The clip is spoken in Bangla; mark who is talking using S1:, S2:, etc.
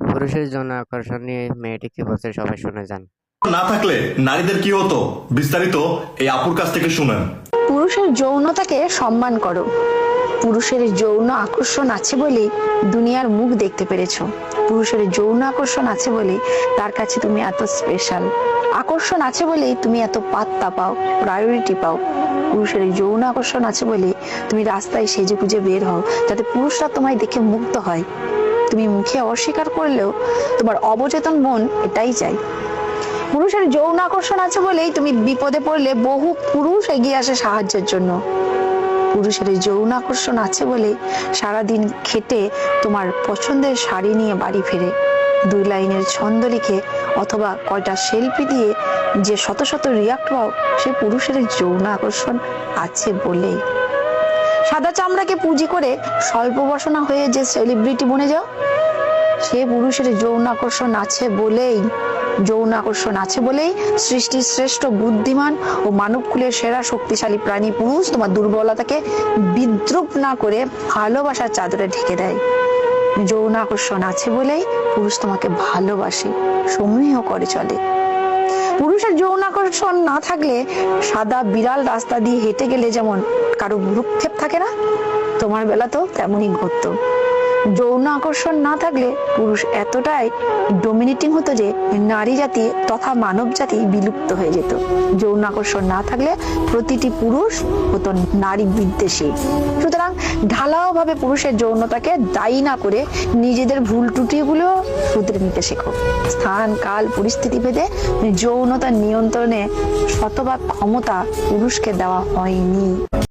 S1: পুরুষের যৌন আকর্ষণ নিয়ে মেয়েটি কি বলছে সবাই শুনে যান।
S2: না থাকলে নারীদের কি হতো, বিস্তারিত এই আপুর কাছ থেকে শুনেন।
S3: পুরুষের যৌনতাকে সম্মান করো। পুরুষের যৌন আকর্ষণ আছে বলেই দুনিয়ার মুখ দেখতে পেরেছো। পুরুষের যৌন আকর্ষণ আছে বলেই তার কাছে তুমি এত স্পেশাল। আকর্ষণ আছে বলেই তুমি এত পাত্তা পাও, প্রায়োরিটি পাও। পুরুষের যৌন আকর্ষণ আছে বলেই তুমি রাস্তায় সেজে গুজে বের হও, যাতে পুরুষরা তোমায় দেখে মুগ্ধ হয়। তুমি মুখে অস্বীকার করলেও তোমার অবচেতন মন এটাই চাই। পুরুষের যৌন আকর্ষণ আছে বলেই তুমি বিপদে পড়লে বহু পুরুষ এগিয়ে আসে সাহায্যের জন্য। পুরুষের যৌন আকর্ষণ আছে বলে সারাদিন খেটে তোমার পছন্দের শাড়ি নিয়ে বাড়ি ফেরে। 2 লাইনের ছন্দ লিখে অথবা কয়টা সেলফি দিয়ে যে শত শত রিয়াক্ট পাও, সে পুরুষের যৌন আকর্ষণ আছে বলে। সাদা চামড়াকে পুঁজি করে স্বল্প বসনা হয়ে যে সেলিব্রিটি বনে যাও, সে পুরুষের যৌন আকর্ষণ আছে বলেই সৃষ্টির শ্রেষ্ঠ বুদ্ধিমান ও মানবকুলের সেরা শক্তিশালী প্রাণী পুরুষ তোমার দুর্বলতাকে বিদ্রুপ না করে ভালোবাসার চাদরে ঢেকে দেয়। যৌন আকর্ষণ আছে বলেই পুরুষ তোমাকে ভালোবাসে, সমীহ করে চলে। পুরুষের যৌন আকর্ষণ না থাকলে সাদা বিড়াল রাস্তা দিয়ে হেঁটে গেলে যেমন কারো ভ্রুক্ষেপ থাকে না, তোমার বেলা তো তেমনই ঘটতো। যৌন আকর্ষণ না থাকলে পুরুষ এতটাই ডমিনেটিং হতো যে নারী জাতি তথা মানব জাতি বিলুপ্ত হয়ে যেত। যৌন আকর্ষণ না থাকলে প্রতিটি পুরুষ হতো নারী বিদ্বেষী। সুতরাং ঢালাও ভাবে পুরুষের যৌনতাকে দায়ী না করে নিজেদের ভুল ত্রুটিগুলো শুধরে নিতে শেখো। স্থান কাল পরিস্থিতি ভেদে যৌনতা নিয়ন্ত্রণে শতভাগ ক্ষমতা পুরুষকে দেওয়া হয়নি।